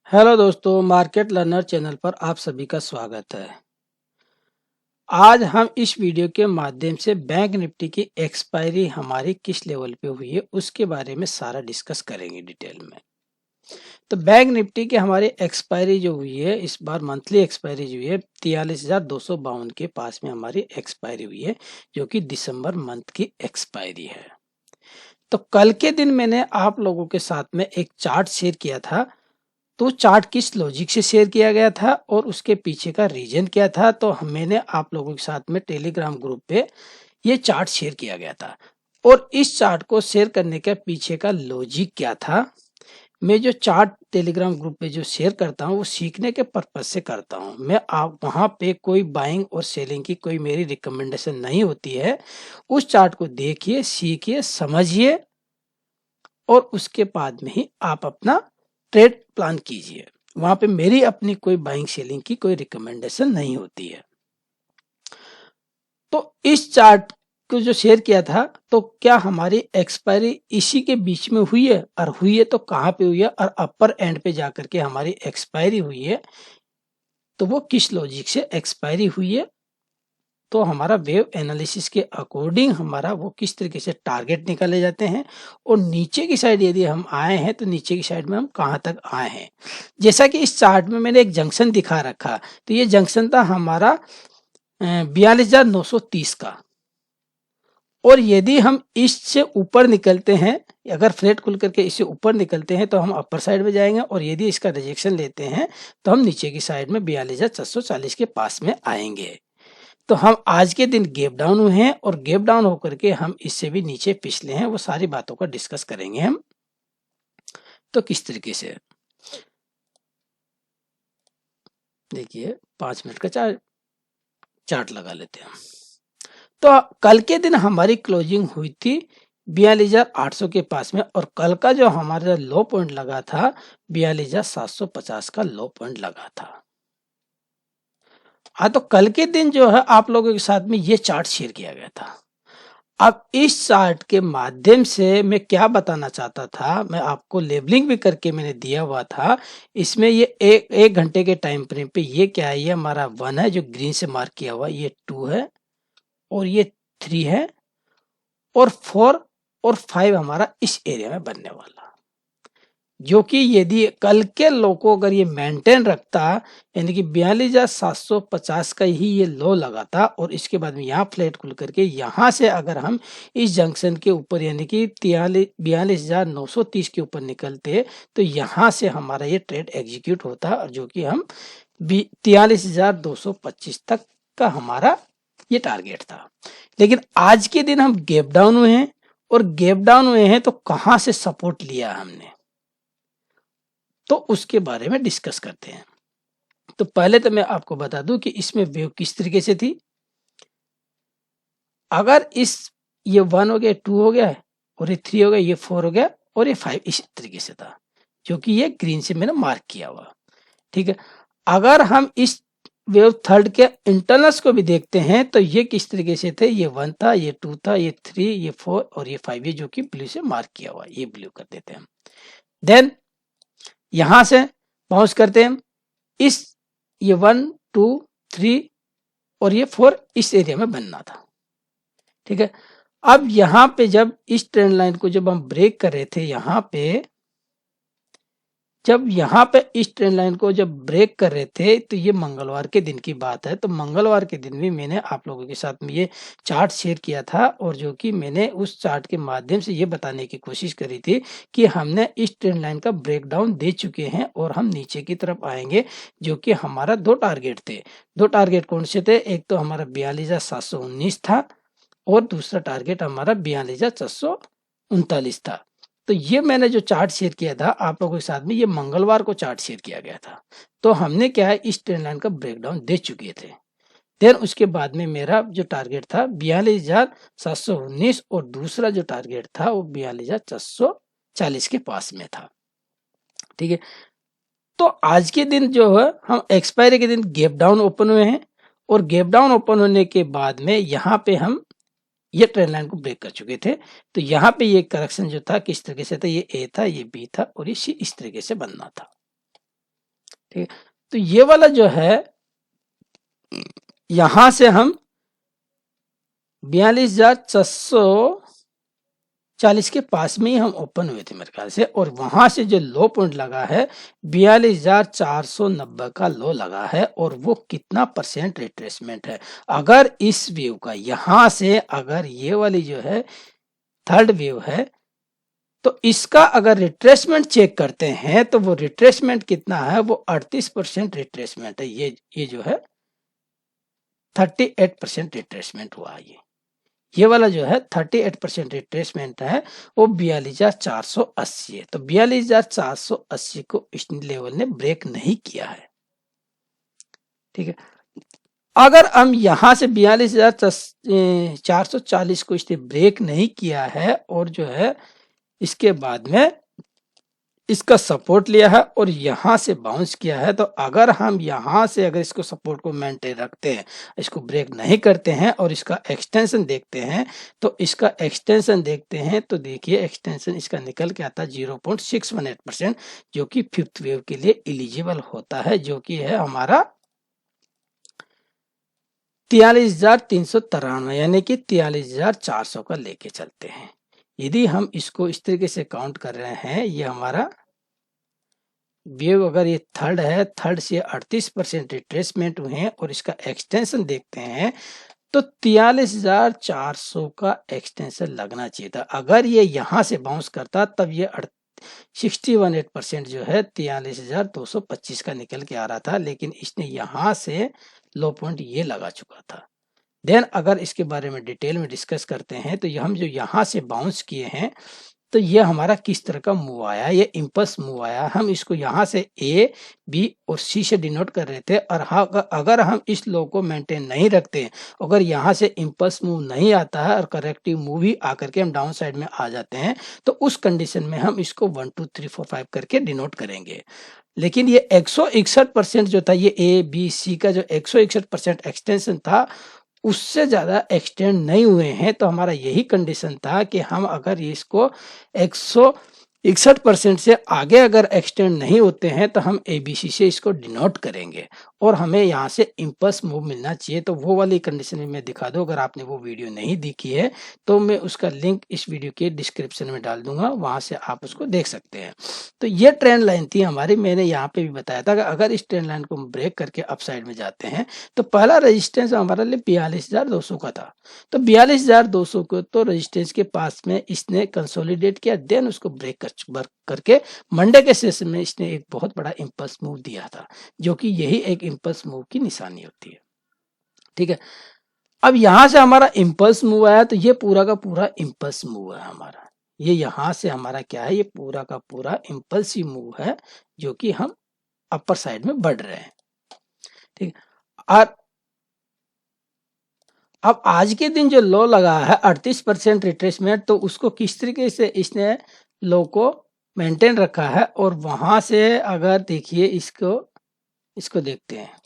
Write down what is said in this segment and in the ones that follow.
Hello दोस्तों, market learner channel पर आप सभी का स्वागत है। आज हम इस वीडियो के माध्यम से बैंक निफ्टी की एक्सपायरी हमारी किस लेवल पे हुई है उसके बारे में सारा डिस्कस करेंगे डिटेल में। तो बैंक निफ्टी की हमारी एक्सपायरी जो हुई है, इस बार मंथली एक्सपायरी जो हुई है 43,252 के पास में हमारी एक्सपायरी हुई है, जो कि दिसंबर मंथ की एक्सपायरी है। तो कल के दिन मैंने आप लोगों के साथ में एक चार्ट शेयर किया था। तो चार्ट किस लॉजिक से शेयर किया गया था और उसके पीछे का रीजन क्या था, तो मैंने आप लोगों के साथ में टेलीग्राम ग्रुप पे ये चार्ट शेयर किया गया था। और इस चार्ट को शेयर करने के पीछे का लॉजिक क्या था, मैं जो चार्ट टेलीग्राम ग्रुप पे जो शेयर करता हूँ वो सीखने के पर्पज से करता हूँ। मैं आप वहाँ पे कोई बाइंग और सेलिंग की कोई मेरी रिकमेंडेशन नहीं होती है। उस चार्ट को देखिए, सीखिए, समझिए और उसके बाद में ही आप अपना ट्रेड प्लान कीजिए। वहां पे मेरी अपनी कोई बाइंग सेलिंग की कोई रिकमेंडेशन नहीं होती है। तो इस चार्ट को जो शेयर किया था, तो क्या हमारी एक्सपायरी इसी के बीच में हुई है, और हुई है तो कहाँ पे हुई है, और अपर एंड पे जाकर के हमारी एक्सपायरी हुई है, तो वो किस लॉजिक से एक्सपायरी हुई है, तो हमारा वेव एनालिसिस के अकॉर्डिंग हमारा वो किस तरीके से टारगेट निकाले जाते हैं, और नीचे की साइड यदि हम आए हैं तो नीचे की साइड में हम कहाँ तक आए हैं। जैसा कि इस चार्ट में मैंने एक जंक्शन दिखा रखा, तो ये जंक्शन था हमारा 42,930 का। और यदि हम इससे ऊपर निकलते हैं, अगर फ्लैट खुल करके इससे ऊपर निकलते हैं तो हम अपर साइड में जाएंगे, और यदि इसका रिजेक्शन लेते हैं तो हम नीचे की साइड में 42,440 के पास में आएंगे। तो हम आज के दिन गैप डाउन हुए हैं, और गैप डाउन होकर के हम इससे भी नीचे पिछले हैं, वो सारी बातों का डिस्कस करेंगे हम। तो किस तरीके से, देखिए 5 मिनट का चार्ट लगा लेते हैं। तो कल के दिन हमारी क्लोजिंग हुई थी 42,800 के पास में, और कल का जो हमारा लो पॉइंट लगा था 42,750 का लो पॉइंट लगा था। हाँ, तो कल के दिन जो है आप लोगों के साथ में ये चार्ट शेयर किया गया था। अब इस चार्ट के माध्यम से मैं क्या बताना चाहता था, मैं आपको लेबलिंग भी करके मैंने दिया हुआ था। इसमें ये एक घंटे के टाइम फ्रेम पे ये क्या है, ये हमारा 1 है जो ग्रीन से मार्क किया हुआ, ये 2 है, और ये 3 है, और 4 और 5 हमारा इस एरिया में बनने वाला, जो कि यदि कल के लो को अगर ये मेंटेन रखता, यानी कि 42,750 का ही ये लो लगा था, और इसके बाद में यहाँ फ्लैट खुल करके यहाँ से अगर हम इस जंक्शन के ऊपर यानी कि 42,930 के ऊपर निकलते, तो यहाँ से हमारा ये ट्रेड एग्जीक्यूट होता, और जो कि हम 43,225 तक का हमारा ये टारगेट था। लेकिन आज के दिन हम गैप डाउन हुए हैं, और गैप डाउन हुए हैं तो कहां से सपोर्ट लिया हमने, तो उसके बारे में डिस्कस करते हैं। तो पहले तो मैं आपको बता दूं कि इसमें वेव किस तरीके से थी। अगर ये 1 हो गया, 2 हो गया, और ये 3 हो गया, ये 4 हो गया, और ये 5 इस तरीके से था, जो कि ये ग्रीन से मैंने मार्क किया हुआ। ठीक है, अगर हम इस वेव थर्ड के इंटरनल्स को भी देखते हैं तो ये किस तरीके से थे, ये 1 था, ये 2 था, ये 3, ये 4 और ये 5, ये जो कि ब्लू से मार्क किया हुआ, ये ब्लू कर देते हैं। देन यहां से बाउंस करते हैं इस, ये 1 2 3 और ये 4 इस एरिया में बनना था। ठीक है, अब यहां पे जब इस ट्रेंड लाइन को जब हम ब्रेक कर रहे थे, जब यहाँ पे इस ट्रेंड लाइन को जब ब्रेक कर रहे थे, तो ये मंगलवार के दिन की बात है। तो मंगलवार के दिन भी मैंने आप लोगों के साथ में ये चार्ट शेयर किया था, और जो कि मैंने उस चार्ट के माध्यम से ये बताने की कोशिश करी थी कि हमने इस ट्रेंड लाइन का ब्रेकडाउन दे चुके हैं, और हम नीचे की तरफ आएंगे, जो कि हमारा 2 टारगेट थे। 2 टारगेट कौन से थे, एक तो हमारा 42,719 था, और दूसरा टारगेट हमारा 42,439 था। तो ये मैंने जो चार्ट शेयर किया था आप लोगों के साथ में, ये मंगलवार को चार्ट शेयर किया गया था। तो हमने क्या है, इस ट्रेंड लाइन का ब्रेकडाउन दे चुके थे। देन उसके बाद में मेरा जो टारगेट था 42,719, और दूसरा जो टारगेट था वो 42,440 के पास में था। ठीक है, तो आज के दिन जो है हम एक्सपायरी के दिन गैप डाउन ओपन हुए हैं, और गैप डाउन ओपन होने के बाद में यहाँ पे हम ये ट्रेंड लाइन को ब्रेक कर चुके थे। तो यहाँ पे ये करेक्शन जो था किस तरीके से था, ये ए था, ये बी था, और ये सी इस तरीके से बनना था। ठीक है। तो ये वाला जो है यहां से हम 42,440 के पास में ही हम ओपन हुए थे मेरे ख्याल से, और वहां से जो लो पॉइंट लगा है 42,490 का लो लगा है, और वो कितना परसेंट रिट्रेसमेंट है। अगर इस व्यू का यहां से अगर ये वाली जो है थर्ड व्यू है, तो इसका अगर रिट्रेसमेंट चेक करते हैं तो वो रिट्रेसमेंट कितना है, वो 38% रिट्रेसमेंट है। ये जो है 38% रिट्रेसमेंट हुआ। ये वाला जो है 38% रिट्रेसमेंट है, वो 42,480 है। तो 42,480 को इस लेवल ने ब्रेक नहीं किया है। ठीक है। अगर हम यहां से 42,440 को इसने ब्रेक नहीं किया है और जो है इसके बाद में इसका सपोर्ट लिया है और यहां से बाउंस किया है, तो अगर हम यहां से अगर इसको सपोर्ट को मेंटेन रखते हैं, इसको ब्रेक नहीं करते हैं और इसका एक्सटेंशन देखते हैं, तो इसका एक्सटेंशन देखते हैं तो देखिए एक्सटेंशन इसका निकल के आता है 0.618%, जो कि फिफ्थ वेव के लिए एलिजिबल होता है, जो कि है हमारा 43,393, यानी कि 43,400 का लेके चलते हैं। यदि हम इसको इस तरीके से काउंट कर रहे हैं, ये हमारा वेव अगर ये थर्ड है, थर्ड से 38% रिट्रेसमेंट हुए हैं और इसका एक्सटेंशन देखते हैं तो 43,400 का एक्सटेंशन लगना चाहिए था। अगर ये यहां से बाउंस करता तब ये 61% जो है 43,225 का निकल के आ रहा था, लेकिन इसने यहां से लो पॉइंट ये लगा चुका था। देन अगर इसके बारे में डिटेल में डिस्कस करते हैं तो हम जो यहाँ से बाउंस किए हैं, तो ये हमारा किस तरह का मूव आया, ये इम्पल्स मूव आया। हम इसको यहाँ से ए, बी और सी से डिनोट कर रहे थे, और अगर हम इस लो को मेंटेन नहीं रखते, अगर यहाँ से इम्पल्स मूव नहीं आता है और करेक्टिव मूव ही आकर के हम डाउन साइड में आ जाते हैं, तो उस कंडीशन में हम इसको 1 2 3 4 5 करके डिनोट करेंगे। लेकिन ये 161% जो था, ये ए बी सी का जो 161% एक्सटेंशन था, उससे ज़्यादा एक्सटेंड नहीं हुए हैं। तो हमारा यही कंडीशन था कि हम अगर इसको 161% से आगे अगर एक्सटेंड नहीं होते हैं तो हम एबीसी से इसको डिनोट करेंगे और हमें यहाँ से इम्पल्स मूव मिलना चाहिए। तो वो वाली कंडीशन में मैं दिखा दूँ, अगर आपने वो वीडियो नहीं देखी है तो मैं उसका लिंक इस वीडियो के डिस्क्रिप्शन में डाल दूंगा, वहां से आप उसको देख सकते हैं। तो ये ट्रेंड लाइन थी हमारी, मैंने यहाँ पे भी बताया था कि अगर इस ट्रेंड लाइन को हम ब्रेक करके अप साइड में जाते हैं तो पहला रेजिस्टेंस हमारे लिए 42,200 का था। तो 42,200 को तो रेजिस्टेंस के पास में इसने कंसोलिडेट किया, देन उसको ब्रेक करके मंडे के सेशन में इसने एक बहुत बड़ा इम्पल्स मूव दिया था, जो कि यही एक इम्पल्स मूव की निशानी होती है। ठीक है। अब यहां से हमारा इम्पल्स मूव आया, तो ये पूरा का पूरा इम्पल्स मूव है हमारा। ये यहां से हमारा क्या है, ये पूरा का पूरा इम्पल्सिव मूव है, जो कि हम अपर साइड में बढ़ रहे हैं। ठीक है। और अब आज के दिन जो लो लगा है 38% रिट्रेसमेंट, तो उसको किस तरीके से इसने लो को मेंटेन रखा है, और वहां से अगर देखिए इसको देखते हैं।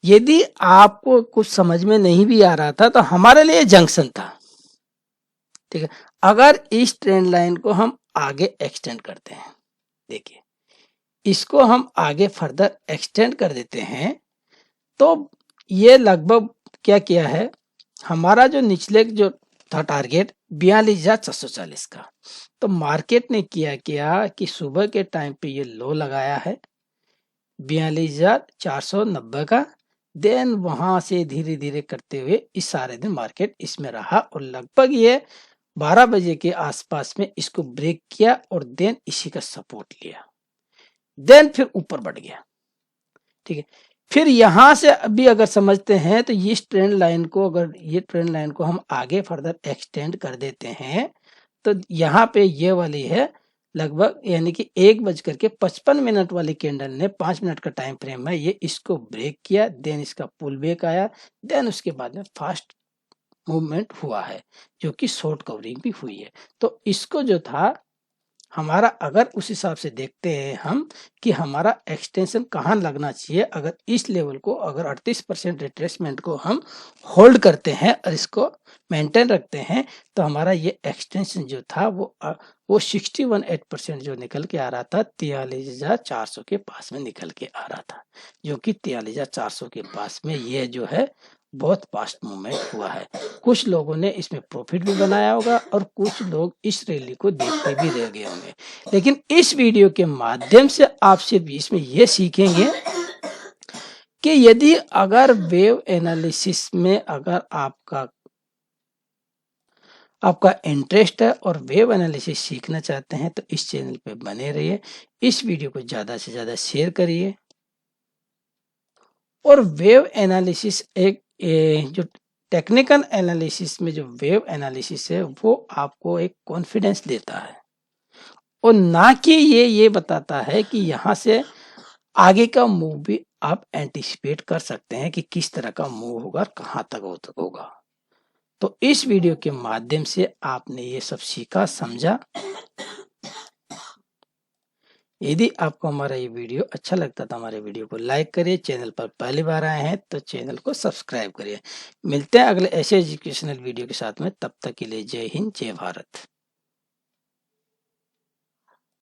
यदि आपको कुछ समझ में नहीं भी आ रहा था तो हमारे लिए जंक्शन था। ठीक है। अगर इस ट्रेंड लाइन को हम आगे एक्सटेंड करते हैं, देखिए इसको हम आगे फर्दर एक्सटेंड कर देते हैं, तो ये लगभग क्या किया है, हमारा जो निचले जो था टारगेट 42,440 का, तो मार्केट ने किया कि सुबह के टाइम पे ये लो लगाया है 42,490 का, देन वहां से धीरे धीरे करते हुए इस सारे दिन मार्केट इसमें रहा और लगभग ये 12 बजे के आसपास में इसको ब्रेक किया और देन इसी का सपोर्ट लिया, देन फिर ऊपर बढ़ गया। ठीक है। फिर यहां से अभी अगर समझते हैं तो इस ट्रेंड लाइन को, अगर ये ट्रेंड लाइन को हम आगे फर्दर एक्सटेंड कर देते हैं, तो यहाँ पे ये वाली है लगभग, यानी कि 1:55 वाली कैंडल ने 5 मिनट का टाइम फ्रेम है, ये इसको ब्रेक किया, देन इसका पुल बैक आया, देन उसके बाद में फास्ट मूवमेंट हुआ है, जो कि शॉर्ट कवरिंग भी हुई है। तो इसको जो था हमारा अगर उस हिसाब से देखते हैं हम कि हमारा एक्सटेंशन कहाँ लगना चाहिए, अगर इस लेवल को अगर 38% रिट्रेसमेंट को हम होल्ड करते हैं और इसको मेंटेन रखते हैं तो हमारा ये एक्सटेंशन जो था वो 61.8% जो निकल के आ रहा था 43,400 के पास में निकल के आ रहा था, जो कि 43,400 के पास में ये जो है बहुत फास्ट मूवमेंट हुआ है। कुछ लोगों ने इसमें प्रॉफिट भी बनाया होगा और कुछ लोग इस रैली को देखते भी रह गए होंगे। लेकिन इस वीडियो के माध्यम से आप सिर्फ इसमें ये सीखेंगे कि यदि अगर वेव एनालिसिस में अगर आपका इंटरेस्ट है और वेव एनालिसिस सीखना चाहते हैं तो इस चैनल पे बने रहिए। इस वीडियो को ज़्यादा से ज़्यादा शेयर करिए। और वेव एनालिसिस जो टेक्निकल एनालिसिस में जो वेव एनालिसिस है वो आपको एक कॉन्फिडेंस देता है और ना कि ये बताता है कि यहाँ से आगे का मूव भी आप एंटिसिपेट कर सकते हैं कि किस तरह का मूव होगा, कहाँ तक होगा। तो इस वीडियो के माध्यम से आपने ये सब सीखा, समझा। यदि आपको हमारा ये वीडियो अच्छा लगता तो हमारे वीडियो को लाइक करिए, चैनल पर पहली बार आए हैं तो चैनल को सब्सक्राइब करिए। मिलते हैं अगले ऐसे एजुकेशनल वीडियो के साथ में, तब तक के लिए जय हिंद, जय भारत।